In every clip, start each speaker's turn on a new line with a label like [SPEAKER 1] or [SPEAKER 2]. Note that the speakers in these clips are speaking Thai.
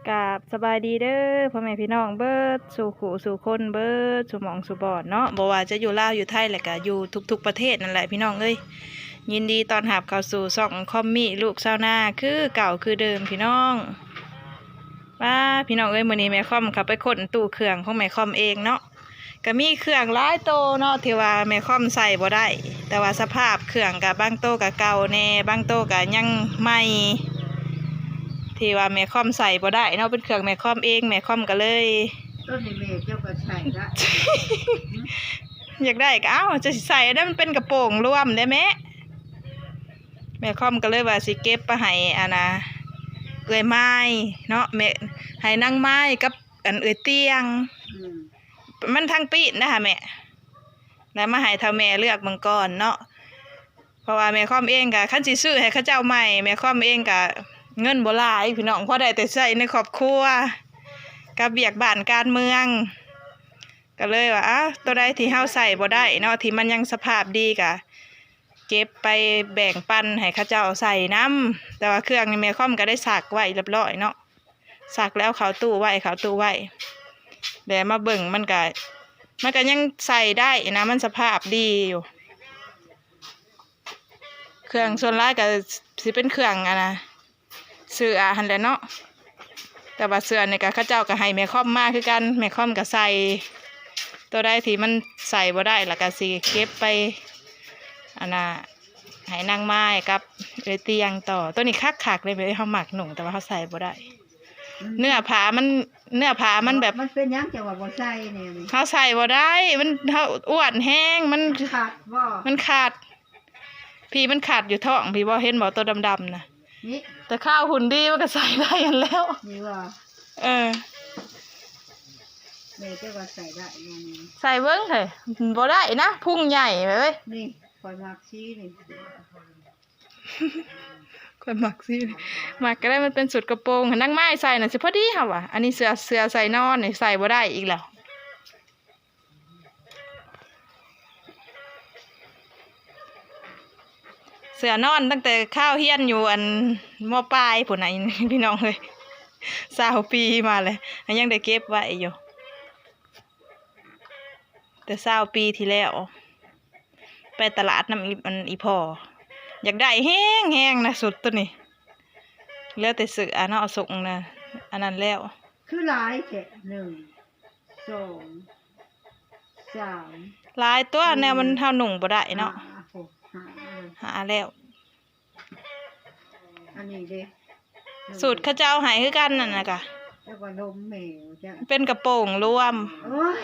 [SPEAKER 1] กับสบายดีเด้อพ่อแม่พี่น้องเบิดสู่ขู่สู่คนเบิดสู่หมองสู่บอดเนาะบ่ว่าจะอยู่ลาวอยู่ไทยแหละก็อยู่ทุกประเทศนั่นแหละพี่น้องเอ้ยยินดีตอนรับเข้าสู่ช่องคอมมี่ลูกชาวนาคือเก่าคือเดิมพี่น้องป้าพี่น้องเอ้ยมื้อนี้แม่คอมขับไปค้นตู้เครื่องของแม่คอมเองเนาะก็มีเครื่องหลายโตเนาะที่ว่าแม่คอมใส่บ่ได้แต่ว่าสภาพเครื่องก็บางโตก็เก่าแน่บางโตก็ยังใหม่ที่ว่าแม่คอมใส่บ่ได้เนาะเป็นเครื่องแม่คอมเองแม่คอมก็เลย
[SPEAKER 2] ต้นนี้แม่เจ้าก็ใส่ละ
[SPEAKER 1] อยากได้ก็เอ้าจะใส่ได้มันเป็นกระโปรงร่วมได้ไหมแม่คอมก็เลยว่าสิเก็บไปให้เอื้อยไม้เนาะแม่ให้นางไม้กับเอื้อยเตียงมันทั้งปีนะคะแม่แล้วมาให้เท่าแม่เลือกมังกรเนาะเพราะว่าแม่คอมเองก็คันสิซื้อให้เขาเจ้าใหม่แม่คอมเองก็เงินบ่หลายพี่น้องพอได้แต่ใช้ในครอบครัวกับเบียกบ้านการเมืองก็เลยว่าตัวใดที่เฮาใส่บ่ได้เนาะที่มันยังสภาพดีก็เก็บไปแบ่งปันให้เขาเจ้าใส่น้ำแต่ว่าเครื่องนี่แม่คอมก็ได้ซักไว้เรียบร้อยเนาะซักแล้วเข้าตู้ไว้เดี๋ยวมาเบิ่งมันก็ยังใส่ได้นะมันสภาพดีอยู่เครื่องส่วนหลายก็สิเป็นเครื่องเสื้อหันแหละเนาะแต่ว่าเสื้อนี่ก็เขาเจ้าก็ให้แม่คอมมากคือกันแม่คอมก็ใส่ตัวใดที่มันใส่บ่ได้แล้วก็สิเก็บไปให้นางไม้กับเตียงต่อตัวนี้คักเลยเฮาหมักหนุ่งแต่ว่าเขาใส่บ่ได้เนื้อผ้ามันแบบ
[SPEAKER 2] มันเป็นยังจังว่าบ่ใส่เนี่ย
[SPEAKER 1] เขาใส่บ่ได้มันเขาอ้วนแห้งมัน
[SPEAKER 2] ขาดบ่
[SPEAKER 1] มันขาดพี่มันขาดอยู่ท้องพี่บ่เห็นบ่ตัวดำๆนะ
[SPEAKER 2] นี่
[SPEAKER 1] แต่ข้าวหุ่นดีมันก็ใส่ได้กันแล้ว
[SPEAKER 2] นี่ว่าแม่เจ้าก็ใส่ได้นี่
[SPEAKER 1] ใส่เบิ้งเถอะบ่ได้นะพุ่งใหญ่ไปเว้ย
[SPEAKER 2] นี่คอยมักซี่นี่
[SPEAKER 1] คอยมักซี่มักก็ได้มันเป็นสุดกระโปรงนั่งไม้ใส่น่ะสิพอดีค่ะว่ะอันนี้เสื้อใส่นอนนี่ใส่บ่ได้อีกแล้วเสื้อนอนตั้งแต่ข้าวเฮียนอยู่ม.ปลายพุ่นน่ะพี่น้องเลย20 ปีมาเลยยังได้เก็บไว้อยู่แต่20 ปีที่แล้วไปตลาดน้ำอีพออยากได้แห้งนะสุดตัวนี้เหลือแต่เสื้อเนาะเอาส่งนะอันนั้นแล้ว
[SPEAKER 2] คือหลายแค่1 2 3
[SPEAKER 1] หลายตัวแนวมันเท่าหนุ่งบ่ได้เนาะหาแล้ว
[SPEAKER 2] อันนี้เด้
[SPEAKER 1] สูตรข้าเจ้าหายคือกันนั่นนะกะ
[SPEAKER 2] แล้วก็นมแมวจ้ะ
[SPEAKER 1] เป็นกระโปรงรวม
[SPEAKER 2] โอ้ย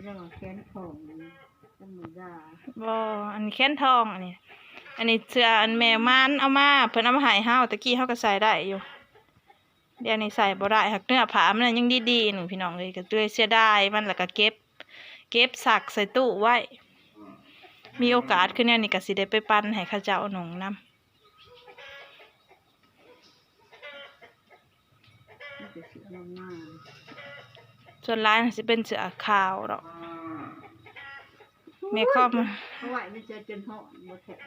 [SPEAKER 2] เรื่องแขนของธรรมดา
[SPEAKER 1] บ่อันนี้แขนทองอันนี้เสื้อแม่มันเอามาเพิ่นเอามาให้เฮาตะกี้เฮาก็ใส่ได้อยู่เดี๋ยวนี้ใส่บ่ได้หักเนื้อผ้ามันยังดีๆหนึ่งพี่น้องเลยก็ด้วยเสียดายมันแล้วก็เก็บซักใส่ตู้ไว้มีโอกาสขึ้นเนี่ยนี่ก็สิได้ไปปั้นให้ข้าเจ้าหนุ่งนำส่วนร้ายสิเป็นเสื้อขาวดอกแม่คอม
[SPEAKER 2] เอาไว้มันจะจนห่อนบ่แข็ง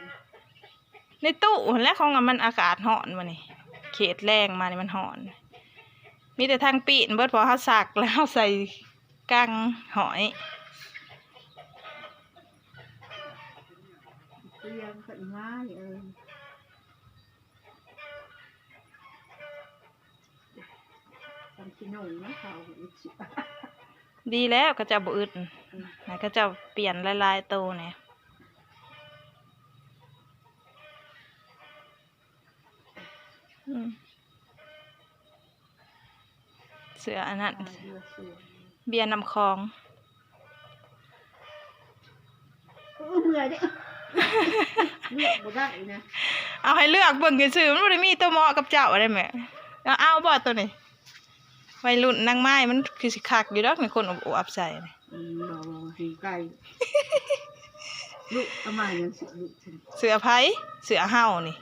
[SPEAKER 1] ในตู้และของมันอากาศร้อนมานี่เขตแรงมานี่มันร้อนมีแต่ทางปีนเบิดพอเขาสักแล้วใส่กังหอย
[SPEAKER 2] เตียงขึ้นมาทำขี้หนุ่มนะเขา
[SPEAKER 1] ดีแล้วก็จะบ่อึดนะก็จะเปลี่ยนลายๆโตเนี่ยเสืออันนั้นเบียร์นำคลอง
[SPEAKER 2] เมื่อยดิเลือกบ่ได้นะ
[SPEAKER 1] เอาให้เลือกเบิ่งซื่อมันบ่ได้มีตัวเหมาะกับเจ้าอะไรแม่เอาบ่ตัวนี้วัยรุ่นนางไม้มันคือสิคักอยู่ดอกในคนอบอับใส่
[SPEAKER 2] บ่สิไก่ลูกเอามายังสิลูก
[SPEAKER 1] เสือไผเสือเฮานี่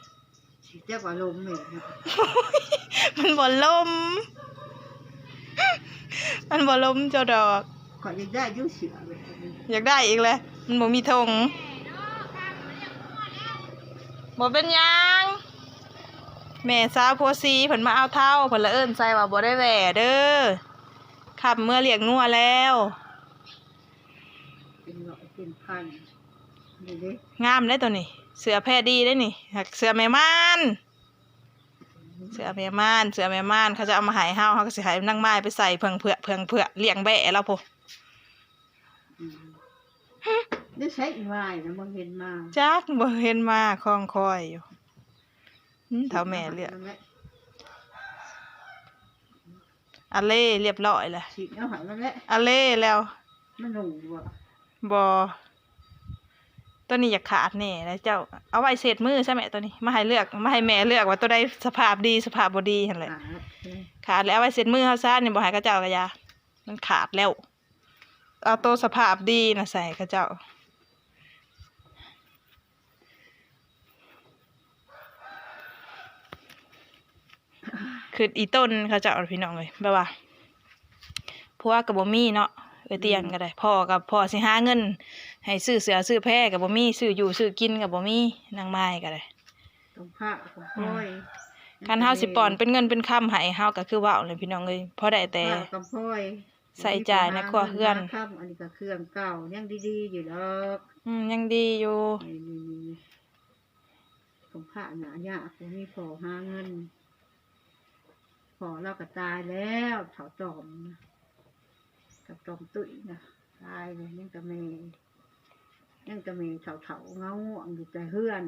[SPEAKER 2] สิเจ้าว่าลมแม่
[SPEAKER 1] มันบ่ลมเจ้าดอก
[SPEAKER 2] ขออยากได้อยู่เสือ
[SPEAKER 1] อยากได้อีกแล้วมันบ่มีธง บ่เป็นหยังแม่สาวโพสีเพิ่นมาเอาเท่าเพิ่นละเอิ้นใส่ว่าบ่ได้แหว่เด้อขับเมื่อเลี้ยงงัวแล้ว
[SPEAKER 2] เป็นร้อยเป็นพันนี่เด้
[SPEAKER 1] งามได้ตัวนี้เสือแพรดีได้นี่หักเสือแม่ม่านเสือแม่ม่านเสือแม่ม่านเขาจะเอามาใหายเฮาเขาก็สิใหายนั่งไม้ไปใส่เพื่องเผือกเลี้ยงแบะแล้วพอ
[SPEAKER 2] ได้ใช้อีไม้นะบ่เห็นมา
[SPEAKER 1] จักบ่เห็นมาคล้องคอยอยู่เท่าแม่เลือกอะเล่เรียบร้อยแล้ว
[SPEAKER 2] ฉีดเอาหายมันแหละ
[SPEAKER 1] อะเล่แล้ว
[SPEAKER 2] มันหนุ่มบ่
[SPEAKER 1] บ่ตัวนี้อยากขาดแน่แล้วเจ้าเอาไว้เศษมือใช่ไหมตัวนี้มาให้เลือกมาให้แม่เลือกว่าตัวใดสภาพดีสภาพบ่ดีหั่นแหละขาดแล้วเอาไว้เศษมือเฮาซะนี่บ่ให้เขาเจ้าก็อย่ามันขาดแล้วเอาตัวสภาพดีน่ะใส่เขาเจ้าคืออีต้นเขาเจ้าพี่น้องเอ้ยแบบว่าผัวก็บ่มีเนาะเตียงก็ได้พ่อสิหาเงินให้ซื้อเสื้อซื้อแพรก็บ่มีซื้ออยู่ซื้อกินก็บ่มีนางไม้ก็ได้
[SPEAKER 2] ต้องผ้าต้องพ้อย
[SPEAKER 1] คันเฮาสิป้อนเป็นเงินเป็นคำให้เฮาก็คือเว้าเลยพี่น้องเอ้ยพอได้แต่
[SPEAKER 2] ผ้ากับพ้อย
[SPEAKER 1] ใส่จ่ายในครัวเรือน
[SPEAKER 2] ค่ำอันนี้ก็เครื่องเก่ายังดีๆอยู่ดอก
[SPEAKER 1] ยังดีอยู่
[SPEAKER 2] นี่ของผ้าหนาเนี่ยคงมีพอหาเงินพอเราก็ตายแล้วเถาจอมนะกับจอมตุ้ยนะตายเลยยังกะเมเถาเงาง่วงอยู่แต่เฮือน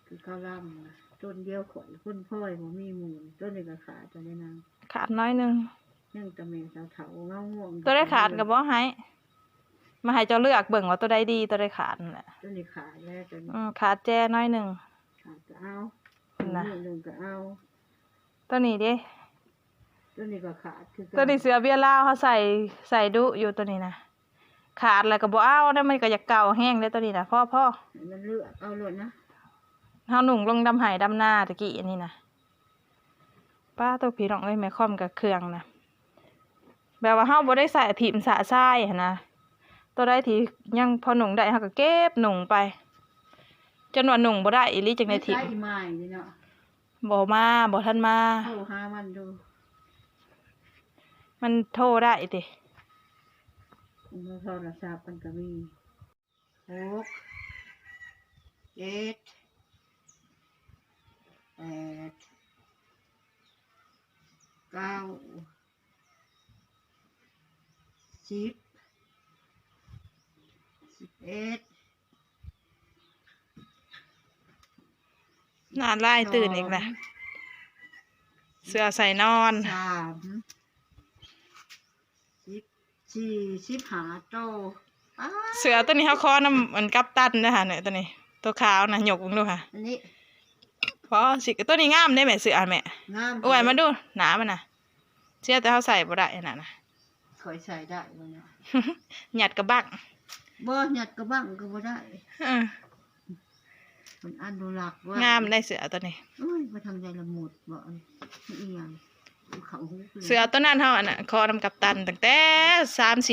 [SPEAKER 2] คือข้าวล่ำนะต้นเดียวขอยพุ่นพ่อยผมมีหมูต้นนี้ก็ขาดจะได้นาง
[SPEAKER 1] ขาดน้อยหนึง
[SPEAKER 2] ยังกะเมเถาเงาง่วง
[SPEAKER 1] ตัวได้ขาดก็บ่ให้มาให้เจ้าเลือกเบิ่งว่าตัวใดดีตัวใดขาดนั่นแหละ
[SPEAKER 2] ต้นนี้ขาดแล้วต้นนี้
[SPEAKER 1] ขาดแจ้น้อยหนึง
[SPEAKER 2] ขาดก็เอา
[SPEAKER 1] นะ
[SPEAKER 2] หนึ่งก็เอา
[SPEAKER 1] ตัวนี้เด้
[SPEAKER 2] ต้นนี้ก็ขาดคือกั
[SPEAKER 1] ตัวนี้เสือเบี้ยลาวเขาใส่ดุอยู่ตัวนี้นะขาดแล้วก็บ่เอาได้มันก็อยากเก่าแห้งได้ตัวนี้นะพ่อ
[SPEAKER 2] มันเลือกเอาหลดนะ
[SPEAKER 1] เฮาหนุ่งลงดำไห้ดำหน้าตะกี้อันนี้นะป้าตัวพี่น้องเอ้ยแม่ค่อมกับเครื่องนะแบบว่าเฮาบ่ได้ใส่ถิ่มสะทรายหั้นนะตัวใดที่ยังพอหนุ่งได้เฮาก็เก็บหนุ่งไปจนว่าหนุ่งบ่ได้อีหลีจังได๋ถิ่ม
[SPEAKER 2] ใช้อีไม้นี่เนาะ
[SPEAKER 1] บ่ทันมา
[SPEAKER 2] โทรหามันดู
[SPEAKER 1] มันโทรได้ติ
[SPEAKER 2] โทรศัพท์มันก็มี6 7 8 9 10 11
[SPEAKER 1] นานไล่ตื่นอีกนะเสื้อใส่นอน
[SPEAKER 2] 15 โต
[SPEAKER 1] เสือตัวนี้เฮาคอน้ำมันกัปตันเด้อค่ะเนี่ยตัวนี้ตัวขาวนะหยกลงดูค่ะ
[SPEAKER 2] อันนี้
[SPEAKER 1] เพราะสิตัวนี้งามได้แม่เสือแม่
[SPEAKER 2] งาม
[SPEAKER 1] เอาไว้มาดูหนามันน่ะเชื่อแต่เฮาใส่บ่ได้น่ะนะ
[SPEAKER 2] เคยใส่ได้บ่เนาะ
[SPEAKER 1] หยัดกระบัก
[SPEAKER 2] บ่หยัดกระบังก็บ่ได้
[SPEAKER 1] เออ
[SPEAKER 2] มันอนุรักษ์ไว้
[SPEAKER 1] งามได้เสือตัวนี้
[SPEAKER 2] โอ้ยมาทำใจละหมดบ่อีหยังเขาหูเลย
[SPEAKER 1] เสือตัวนั้นเฮาอันน่ะคอน้ำกัปตันตั้งแต่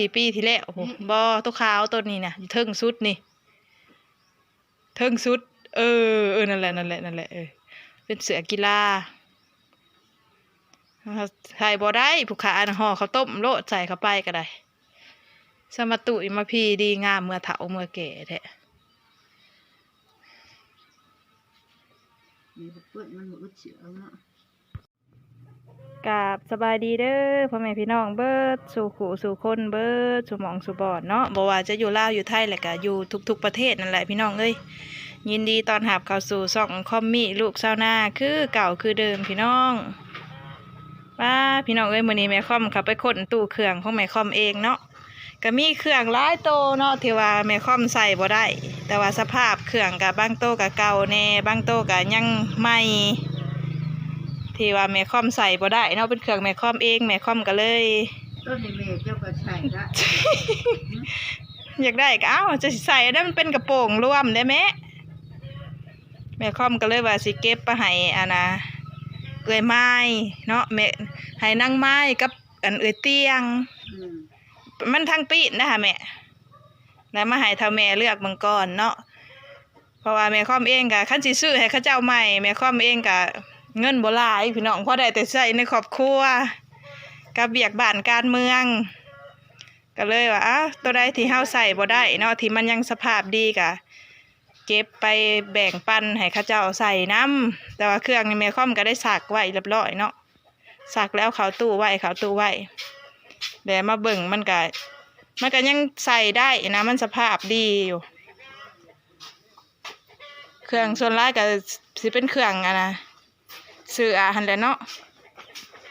[SPEAKER 1] 3-4 ปีที่แล้วโอ้โหบ่ตัวขาวตัวนี้น่ะอยู่เทิงสุดนี่เทิงสุดนั่นแหละเป็นเสือกีฬาใส่บ่ได้ผู้ขาน่ะห่อข้าวต้มโลดใส่เข้าไปก็ได้สมาตุยมาพีดีงามเมื่อเฒ่าเมื่อแก่แท้
[SPEAKER 2] นี่เปิ้นมันบ่อึดเสียเนาะ
[SPEAKER 1] กราบสบายดีเด้อพ่อแม่พี่น้องเบิดสู่ขู่สู่คนเบิดสู่หมองสู่บอดเนาะบ่ว่าจะอยู่ลาวอยู่ไทยแหละก็อยู่ทุกๆประเทศนั่นแหละพี่น้องเอ้ยยินดีต้อนรับเข้าสู่ช่องคอมมี่ลูกชาวนาคือเก่าคือเดิมพี่น้องป้าพี่น้องเอ้ยมื้อนี้แม่ค่อมขับไปค้นตู้เครื่องของแม่ค่อมเองเนาะก็มีเครื่องหลายโตเนาะที่ว่าแม่ค่อมใส่บ่ได้แต่ว่าสภาพเครื่องก็บางโตก็เก่าแน่บางโตก็ยังใหม่ที่ว่าแม่ค่อมใส่บ่ได้เนาะเป็นเครื่องแม่ค่อมเองแม่ค่อมก็เลย
[SPEAKER 2] ต้นนี้แม่เจ้าก็ใส่ได้
[SPEAKER 1] อยากได้ก็จะสิใส่ได้มันเป็นกระโปรงร่วมได้ไหมแม่ค่อมก็เลยว่าสิเก็บไปให้เอื้อยไม้เนาะแม่ให้นางไม้กับเอื้อยเตียง
[SPEAKER 2] อืม
[SPEAKER 1] มันทั้งปีนนะคะแม่แล้วมาให้เท่าแม่เลือกเบิ่งก่อนเนาะ ราะว่าแม่ค่อมเองก็คันสิซื้อให้เขาเจ้าใหม่แม่ค่อมเองก็เงินบ่หลายพี่น้องพอได้แต่ใช้ในครอบครัวกับเวียกบ้านการเมืองก็เลยว่าตัวใดที่เฮาใส่บ่ได้เนาะที่มันยังสภาพดีก็เก็บไปแบ่งปันให้เขาเจ้าใส่น้ำแต่ว่าเครื่องนี่แม่ค่อมก็ได้ซักไว้เรียบร้อยเนาะซักแล้วเข้าตู้ไว้แต่มาเบิ่งมันก็ยังใส่ได้นะมันสภาพดีอยู่เครื่องส่วนหลายก็สิเป็นเครื่องนะเสื้อหั่นแหละเนาะ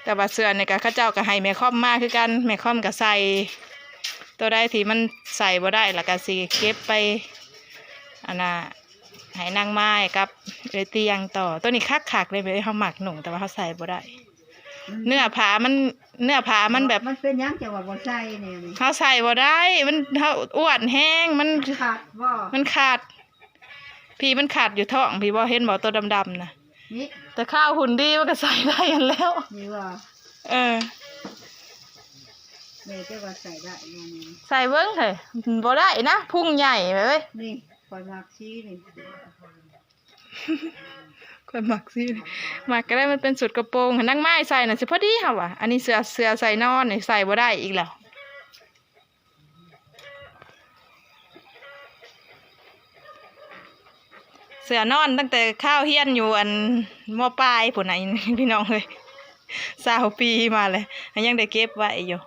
[SPEAKER 1] แต่ว่าเสื้อนี่ก็เขาเจ้าก็ให้แม่ค่อมมาคือกันแม่ค่อมก็ใส่ตัวใดที่มันใส่บ่ได้แล้วก็สิเก็บไปให้นางไม้กับเตียงต่อตัวนี้คักๆเลยเว้ยเฮาหมักหนุ่งแต่ว่าเฮาใส่บ่ได้เนื้อผ้ามันแบบ
[SPEAKER 2] มันเป็นหยังจังว่าบ่ใส่เนี่ยนี่
[SPEAKER 1] เฮาใส่บ่ได้มันเฮาอ้วนแห้งมัน
[SPEAKER 2] ขาดบ่
[SPEAKER 1] มันขาดพี่มันขาดอยู่ท้องพี่บ่เห็นบ่ตัวดำๆน่ะ
[SPEAKER 2] นี่
[SPEAKER 1] แต่ข้าวหุ่นดีมันก็ใส่ได้กันแล้ว
[SPEAKER 2] นี่ว่า แม่จะว่าใส่ได้ยังไง
[SPEAKER 1] ใส่เบิ้งเถอะบ่ได้นะพุ่งใหญ่ไปเว้ย
[SPEAKER 2] นี่คอยมักชี้นี่
[SPEAKER 1] คนหมักสิหมักก็ได้มันเป็นสุดกระโปรงนั่งไม้ใส่น่ะสิพอดีค่ะว่ะอันนี้เสื้อใส่นอนนี่ใส่บ่ได้อีกแล้วเสื้อนอนตั้งแต่ข้าวเฮียนอยู่ม.ปลายพุ่นน่ะพี่น้องเอ้ย20 ปีมาเลยยังได้เก็บไว้อยู่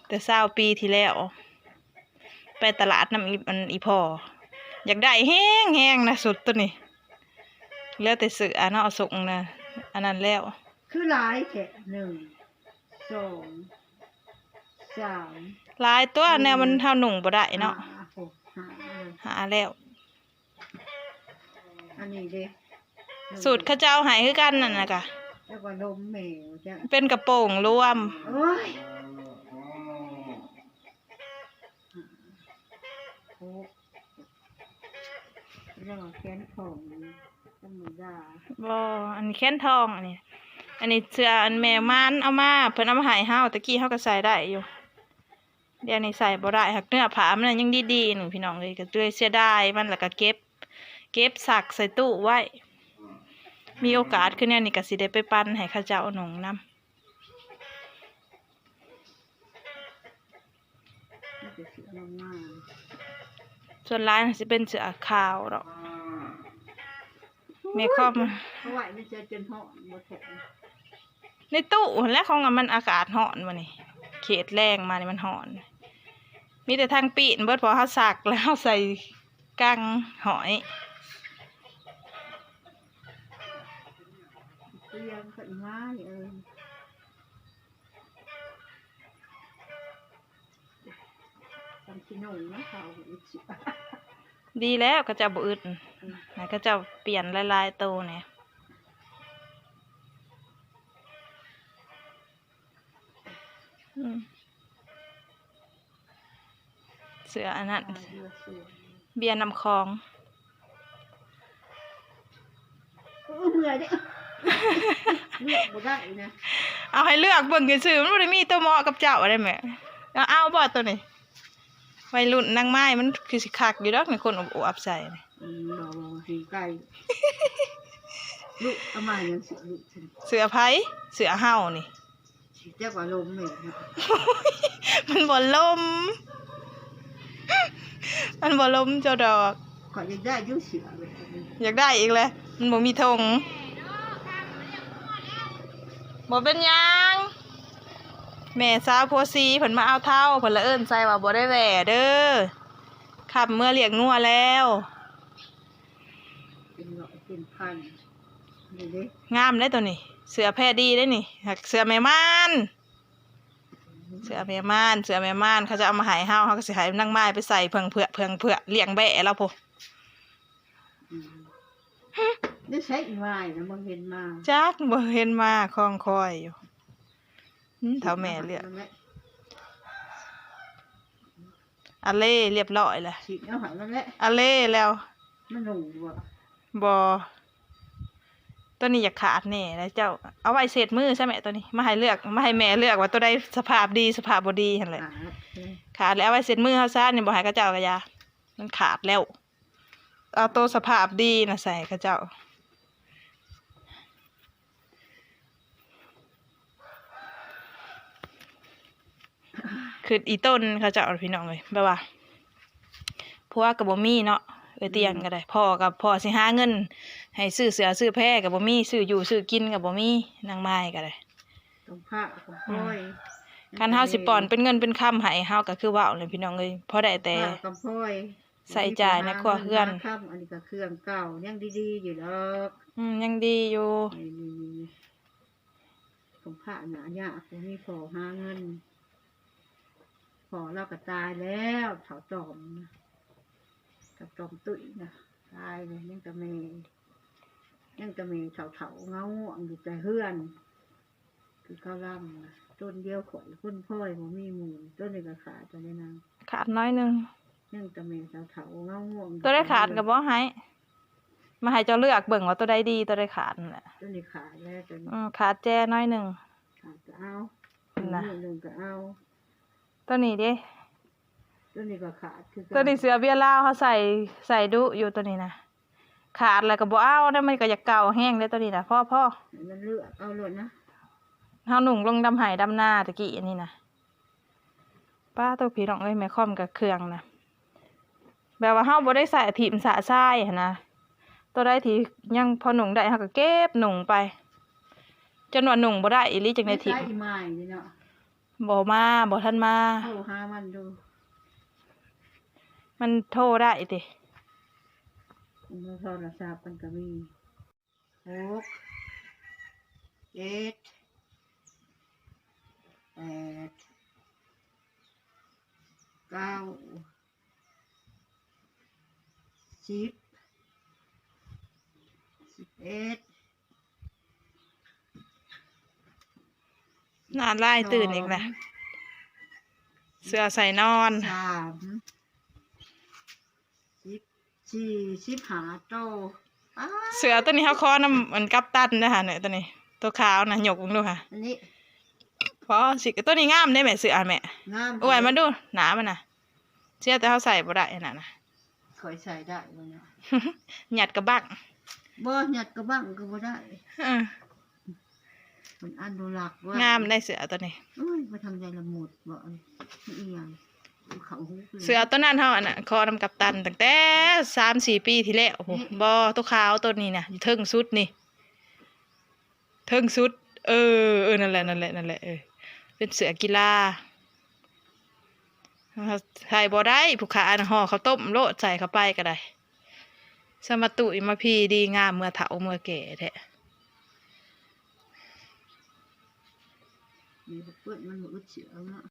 [SPEAKER 1] แต่20 ปีที่แล้วไปตลาดน้ำอีพ่ออยากได้แห้งนะสุดตัวนี้แล้วแต่ซื้อเนาะเอาส่งนะอันนั้นแล้ว
[SPEAKER 2] คือหลายแค่1 2 3
[SPEAKER 1] ลายตัวแนวมันเท่าหนุ่งบ่ได้เนาะหาแล้ว
[SPEAKER 2] อันนี้เด้
[SPEAKER 1] สูตรข้าเจ้าหายคือกันนั่นน่ะกะ
[SPEAKER 2] แล้วก็นมแมวจ้ะ
[SPEAKER 1] เป็นกระโปรงรวม
[SPEAKER 2] โอ้ยโอ้เรื่องแขนของธรรมดา
[SPEAKER 1] บ่อันนี้แค้นทองอันนี้เสื้อแม่ม่านเอามาเพิ่นเอามาให้เฮาตะกี้เฮาก็ใส่ได้อยู่เดี๋ยวนี้ใส่บ่ได้หักเนื้อผ้ามันยังดีๆหนึ่งพี่น้องเลยก็เลยเสียดายมันแล้วก็เก็บซักใส่ตู้ไว้มีโอกาสขึ้นแน่นี่ก็สิได้ไปปั้นให้ข้าเจ้าหนงนํส่วนร้านสิเป็นเสื้อขาวดอกแม่ค่อม
[SPEAKER 2] เอาไว้มันจะจนฮ้อนบ่แข็ง
[SPEAKER 1] ในตู้และของมันอากาศร้อนมานี่เขตแรงมานี่มันร้อนมีแต่ทางปีนเบิดพอเขาสักแล้วใส่กังหอย
[SPEAKER 2] เตียงขึ้นมาทำกินหนุ่มนะเขา
[SPEAKER 1] ดีแล้วก็จะบ่อึดนะก็จะเปลี่ยนลายๆโตเนี่ยเสืออันนั้นเบียร์นำคลอง
[SPEAKER 2] เบื่อเด้เลือกบ่ได้นะ
[SPEAKER 1] เอาให้เลือกเบิ่งซื่อมันบ่ได้มีตัวเหมาะกับเจ้าได้แม่เอาบ่ตัวนี้วัยรุ่นนางไม้มันคือสิคักอยู่ดอกในคนอวบๆใส่นี่
[SPEAKER 2] บ่สิไก่ลูกเอามายังสิลูก
[SPEAKER 1] เสือไผเสือเฮานี่
[SPEAKER 2] สิจักว่าลมแม่
[SPEAKER 1] มันบ่ลมมันบ่ลมเจ้าดอก
[SPEAKER 2] ขออยากได้อยู่เสือ
[SPEAKER 1] อยากได้อีกแล้วมันบ่มีธงบ่เป็นหยังแม่สาวโพสีเพิ่นมาเอาเท่าเพิ่นละเอิ้นใส่ว่าบ่ได้แหว่เด้อขับเมื่อเลี้ยงงัวแล้ว
[SPEAKER 2] เป็นพันนี่เด้
[SPEAKER 1] งามได้ตัวนี้เสือแพรดีได้นี่เสือแม่ม่านเสือแม่ม่านเขาจะเอามาให้เฮาก็สิให้นางไม้ไปใส่เพื่อเลี้ยงแบะแล้วพุ
[SPEAKER 2] ได้ใช้อีไม้นะบ่เห็นมา
[SPEAKER 1] จักบ่เห็นมาคล้องคอยอยู่เท่าแม่เรียกอะเล่เรียบร้อยแล้ว
[SPEAKER 2] ฉีดเอาหาแล้วแหละ
[SPEAKER 1] อะเล่แล้ว
[SPEAKER 2] มันหนุ่ม
[SPEAKER 1] บ่ตัวนี้อยากขาดแน่แล้วเจ้าเอาไว้เศษมือใช่ไหมตัวนี้มาให้เลือกมาให้แม่เลือกว่าตัวใดสภาพดีสภาพบ่ดีหั่นแหละขาดแล้วเอาไว้เศษมือเฮาซะนี่บ่ให้เขาเจ้าก็ยา มันขาดแล้วเอาตัวสภาพดีนะใส่เขาเจ้าคืออีต้นเขาเจ้าพี่น้องเลยแบบว่าผัวกับบ่มีเนาะเตียงก็ได้พ่อกับพ่อสิหาเงินให้ซื้อเสื้อซื้อแพรกับบ่มีซื้ออยู่ซื้อกินกับบ่มีนางไม้ก็ได้
[SPEAKER 2] ตรงผ้าของพ่อย
[SPEAKER 1] คันเฮาสิป้อนเป็นเงินเป็นคำให้เฮาก็คือเว้าเลยพี่น้องเอ้ยพอได้แต่
[SPEAKER 2] ผ้ากับพ่อย
[SPEAKER 1] ใส่จ่ายในครัวเรือน
[SPEAKER 2] ค่ำอันนี้ก็เครื่องเก่ายังดีๆอยู่ดอก
[SPEAKER 1] ยังดีอยู่
[SPEAKER 2] นี่ของผ้าหนาเนี่ยคงมีพอหาเงินพอเราก็ตายแล้วเถาตอมนะกับตอมตุ้ยนะตายเลยยังจะมีเถาเงาง่วงอยู่แต่เฮือนคือข้าวล่ำนะต้นเดียวข่อยพุ่นพ่อยผมมีหมูต้นนี้ก็ขาดตัวนี้นาง
[SPEAKER 1] ขาดน้อยหนึง
[SPEAKER 2] ยังจะมีเถาเงาง่วง
[SPEAKER 1] ตัวได้ขาดก็บ่ให้มาให้เจ้าเลือกเบิ่งว่าตัวใดดีตัวใดขาดนั่นแหละ
[SPEAKER 2] ต้นนี้ขาดแล้วตัวนี้
[SPEAKER 1] ขาดแจ้น้อยหนึง
[SPEAKER 2] ขาดก็เอา
[SPEAKER 1] นะ
[SPEAKER 2] หนึ่งก็เอา
[SPEAKER 1] ตัวนี้เด้
[SPEAKER 2] ต้นนี้ก็ขาดคือกัน
[SPEAKER 1] ตัวนี้เสือเบี้ยลาวเขาใส่ดุอยู่ตัวนี้นะขาดแล้วก็บ่เอาได้มันก็อยากเก่าแห้งเด้ตัวนี้นะพ่อ
[SPEAKER 2] มันเลือกเอาเลยนะ
[SPEAKER 1] เฮาหนุ่งลงดำไห้ดำหน้าตะกี้อันนี้นะป้าตัวพี่น้องเอ้ยแม่ค่อมกับเครื่องนะแบบว่าเฮาบ่ได้ใส่ถิ่มสะทรายหั้นนะตัวใดที่ยังพอหนุ่งได้เฮาก็เก็บหนุ่งไปจนว่าหนุ่งบ่ได้อีหลีจังได๋ถิ่ม
[SPEAKER 2] ใช้อีไม้นี่เนาะ
[SPEAKER 1] บ่ทันมา
[SPEAKER 2] โทรหามันดู
[SPEAKER 1] มันโทรได้ติ
[SPEAKER 2] มันโทรศัพท์มันก็มี6 7 8 9 10 11
[SPEAKER 1] น่าไล่ตื่นอีกนะเสื้อใส่นอน
[SPEAKER 2] 15โตอ้า
[SPEAKER 1] เสือตัวนี้เขาคอน้ำมันกัปตันนะคะเนี่ยตัวนี้ตัวขาวนะหยกมึงดูค่ะ
[SPEAKER 2] อันนี้
[SPEAKER 1] เพราะสิตัวนี้งามได้แม่เสือแม่
[SPEAKER 2] งาม
[SPEAKER 1] โอ้ยมาดูหนามันนะเชื่อแต่เขาใส่บ่ได้น่ะนะ
[SPEAKER 2] ข่อยใส่ได้บ่เนี่ย
[SPEAKER 1] หยัดกระบัก
[SPEAKER 2] บ่หยัดกระบังก็บ่ได้
[SPEAKER 1] เออ
[SPEAKER 2] มันอนุรักษ์ไว้
[SPEAKER 1] งามได้เสือตัวนี้
[SPEAKER 2] อุ้ยมาทำใจละหมดบ่อีหยังเขาฮู้ลย
[SPEAKER 1] เสือตัวนั้นเขาอ่ะนะคอน้ำกัปตันตั้งแต่3-4 ปีที่แล้วโอ้โหบ่ตัวขาวตัวนี้นะอยู่เทิงสุดนี่เทิงสุดนั่นแหละเป็นเสือกีฬาใส่บ่ได้ผู้ขาน่ะห่อข้าวต้มโลดใส่เข้าไปก็ได้สมาตุยมาพีดีงามเมื่อเฒ่าเมื่อแก่แท้
[SPEAKER 2] นี่เปิ้นมันบ่อึดเสียเนาะ